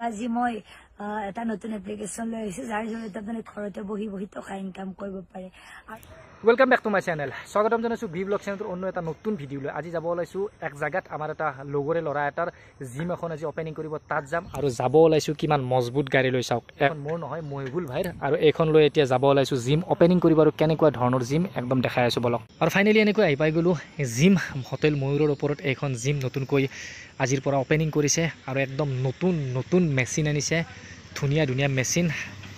আজি মই এটা নতুন এপ্লিকেশন লৈ আহিছো যাৰ জৰিয়তে আপুনি ঘৰতে বহি বহি টকা ইনকাম কৰিব পাৰে। Welcome back to my channel. স্বাগতম জানাইছো ভি ব্লগ চ্যানেলৰ অন্য এটা নতুন ভিডিঅ লৈ। আজি যাব ওলাইছো এক জায়গাত আমাৰ এটা লগৰে লৰা এটাৰ জিম এখন আজি ওপেনিং কৰিব, তাত যাম আৰু যাব ওলাইছো কিমান মজবুত গাড়ী লৈ চাওক। এখন মোৰ নহয় মহিবুল ভাইৰ, আৰু এইখন লৈ এতিয়া যাব ওলাইছো জিম ওপেনিং কৰিব আৰু কেনেকুৱা ধৰণৰ জিম একদম দেখাই আছো বলক। আৰু ফাইনালি এনেকৈ আহি পাই গলো জিম হোটেল ময়ূৰৰ ওপৰত এইখন জিম নতুনকৈ আজিৰ পৰা ওপেনিং কৰিছে আৰু একদম নতুন নতুন মেচিন আনিছে, ধুনীয়া ধুনীয়া মেচিন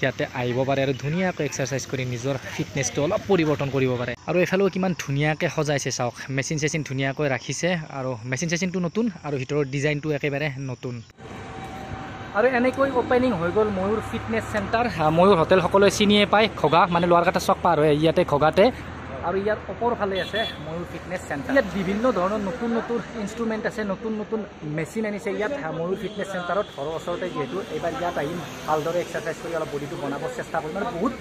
ইয়াতে আহিব পাৰে আৰু ধুনীয়াকৈ এক্সাৰসাইজ কৰি নিজৰ ফিটনেছটো অলপ পৰিৱৰ্তন কৰিব পাৰে। আৰু এফালেও কিমান ধুনীয়াকৈ সজাইছে চাওক, মেচিন চেচিন ধুনীয়াকৈ ৰাখিছে আৰু মেচিন চেচিনটো নতুন আৰু ভিতৰৰ ডিজাইনটো একেবাৰে নতুন। আৰু এনেকৈ ওপেনিং হৈ গ'ল ময়ূৰ ফিটনেছ চেণ্টাৰ। ময়ূৰ হোটেল সকলোৱে চিনিয়ে পায়, খগা মানে লোৱাৰকাটা চক পাৰ হয় ইয়াতে খগাতে, আৰু ইয়াৰ ওপৰ ফালে আছে ময়ূৰ ফিটনেছ চেণ্টাৰ। ইয়াত বিভিন্ন ধৰণৰ নতুন নতুন ইনষ্ট্ৰুমেণ্ট আছে, নতুন নতুন মেচিন আনিছে ইয়াত ময়ূৰ ফিটনেছ চেণ্টাৰত। ঘৰৰ ওচৰতে যিহেতু এইবাৰ ইয়াত আহিম ভালদৰে এক্সাৰচাইজ কৰি অলপ বডিটো বনাব চেষ্টা কৰিম। আৰু বহুত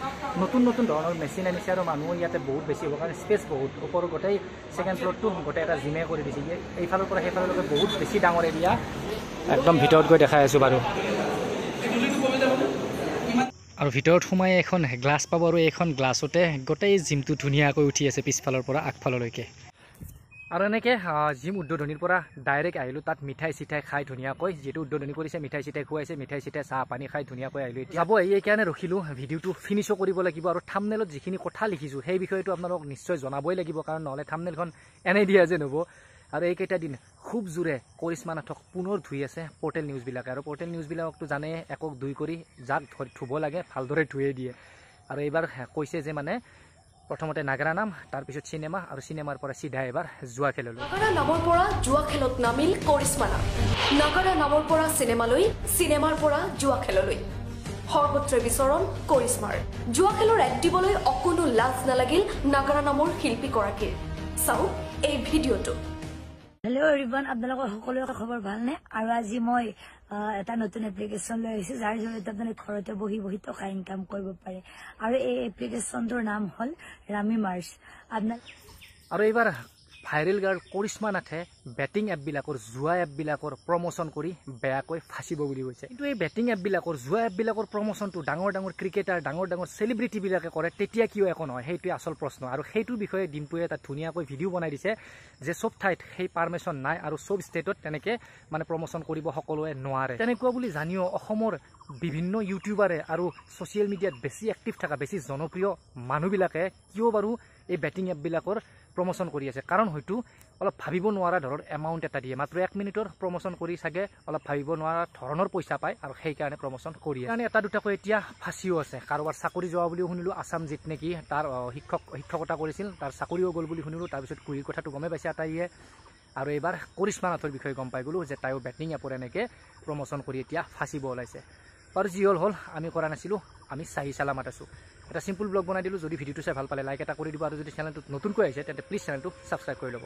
নতুন নতুন ধৰণৰ মেচিন আনিছে আৰু মানুহ ইয়াতে বহুত বেছি হ'ব কাৰণে স্পেচ বহুত, ওপৰৰ গোটেই ছেকেণ্ড ফ্ল'ৰটো গোটেই এটা জিমে কৰি দিছে। এইফালৰ পৰা সেইফাললৈকে বহুত বেছি ডাঙৰ এৰিয়া, একদম ভিতৰত গৈ দেখাই আছোঁ বাৰু। আৰু ভিতৰত সোমাই এখন গ্লাছ পাব আৰু এইখন গ্লাছতে গোটেই জিমটো ধুনীয়াকৈ উঠি আছে পিছফালৰ পৰা আগফাললৈকে। আৰু এনেকৈ জিম উদ্বোধনীৰ পৰা ডাইৰেক্ট আহিলোঁ তাত মিঠাই চিঠাই খাই ধুনীয়াকৈ, যিহেতু উদ্বোধনী কৰিছে মিঠাই চিঠাই খুৱাইছে, মিঠাই চিঠাই চাহ পানী খাই ধুনীয়াকৈ আহিলোঁ। যাব এইকাৰণে ৰখিলোঁ, ভিডিঅ'টো ফিনিছো কৰিব লাগিব আৰু থাম্বনেলত যিখিনি কথা লিখিছোঁ সেই বিষয়টো আপোনালোকক নিশ্চয় জনাবই লাগিব, কাৰণ নহ'লে থাম্বনেলখন এনেই দিয়া যেন হ'ব। আৰু এইকেইটা দিন খুব জোৰে কৰিশ্মা নাথক পুনৰ ধুই আছে পৰ্টেল নিউজবিলাকে, আৰু পৰ্টেল নিউজবিলাকতো জানে একক দুই কৰি যাক ধুব লাগে ভালদৰে ধুয়ে দিয়ে। আৰু এইবাৰ কৈছে যে মানে প্ৰথমতে নাগাৰা নাম, তাৰপিছত চিনেমা, আৰু চিনেমাৰ পৰা চিধা এবাৰ জুৱা খেললৈ। নাগাৰা নামৰ পৰা জুৱা খেলত নামিল কৰিশ্মা নাথ। নাগাৰা নামৰ পৰা চিনেমালৈ, চিনেমাৰ পৰা জুৱা খেললৈ সৰ্বত্ৰে বিচৰণ কৰিশ্মাৰ। জুৱা খেলৰ এড দিবলৈ অকণো লাজ নালাগিল নাগাৰা নামৰ শিল্পীগৰাকীৰ। চাওক এই ভিডিঅ'টো। হেল্ল' এভৰিৱান, আপোনালোকৰ সকলোৰে খবৰ ভালনে? আৰু আজি মই এটা নতুন এপ্লিকেশন লৈ আহিছো যাৰ জৰিয়তে আপুনি ঘৰতে বহি বহি টকা ইনকাম কৰিব পাৰে। আৰু এই এপ্লিকেশনটোৰ নাম হ'ল ৰামি মাৰ্চ। আৰু এইবাৰ ভাইৰেল গাৰ্ল কৰিশ্মা নাথে বেটিং এপবিলাকৰ, জুৱা এপবিলাকৰ প্ৰমোচন কৰি বেয়াকৈ ফাঁচিব বুলি কৈছে। কিন্তু এই বেটিং এপবিলাকৰ, জুৱা এপবিলাকৰ প্ৰমোচনটো ডাঙৰ ডাঙৰ ক্ৰিকেটাৰ, ডাঙৰ ডাঙৰ চেলিব্ৰিটিবিলাকে কৰে, তেতিয়া কিয় একো নহয়? সেইটোৱে আচল প্ৰশ্ন। আৰু সেইটোৰ বিষয়ে ডিম্পুৱে এটা ধুনীয়াকৈ ভিডিঅ' বনাই দিছে যে চব ঠাইত সেই পাৰ্মিশ্যন নাই আৰু চব ষ্টেটত তেনেকৈ মানে প্ৰমোচন কৰিব সকলোৱে নোৱাৰে। তেনেকুৱা বুলি জানিও অসমৰ বিভিন্ন ইউটিউবাৰে আৰু ছ'চিয়েল মিডিয়াত বেছি এক্টিভ থকা, বেছি জনপ্ৰিয় মানুহবিলাকে কিয় বাৰু এই বেটিং এপবিলাকৰ প্ৰমোচন কৰি আছে? কাৰণ হয়তো অলপ ভাবিব নোৱাৰা ধৰণৰ এমাউণ্ট এটা দিয়ে, মাত্ৰ 1 মিনিটৰ প্ৰমোচন কৰি চাগে অলপ ভাবিব নোৱাৰা ধৰণৰ পইচা পায়, আৰু সেইকাৰণে প্ৰমোচন কৰি আছে। কাৰণে এটা দুটাকৈ এতিয়া ফাঁচিও আছে। কাৰোবাৰ চাকৰি যোৱা বুলিও শুনিলোঁ, আছাম জিত নেকি তাৰ শিক্ষকতা কৰিছিল, তাৰ চাকৰিও গ'ল বুলি শুনিলোঁ। তাৰপিছত কুৰিৰ কথাটো গমেই পাইছে আটাইয়ে। আৰু এইবাৰ কৰিশ্মা নাথৰ বিষয়ে গম পাই গ'লোঁ যে তাইও বেটিং এপৰ এনেকৈ প্ৰমোচন কৰি এতিয়া ফাঁচিব ওলাইছে। বাৰু যি হ'ল আমি কৰা নাছিলোঁ, আমি চাহি চালামাত আছোঁ। এটা চিম্পুল ব্লগ বনাই দিলোঁ। যদি ভিডিঅ'টো চাই ভাল পালে লাইক এটা কৰি দিব, আৰু যদি চেনেলটোত নতুনকৈ আহিছে তেন্তে প্লিজ চেনেলটো ছাবস্ক্ৰাইব কৰি ল'ব।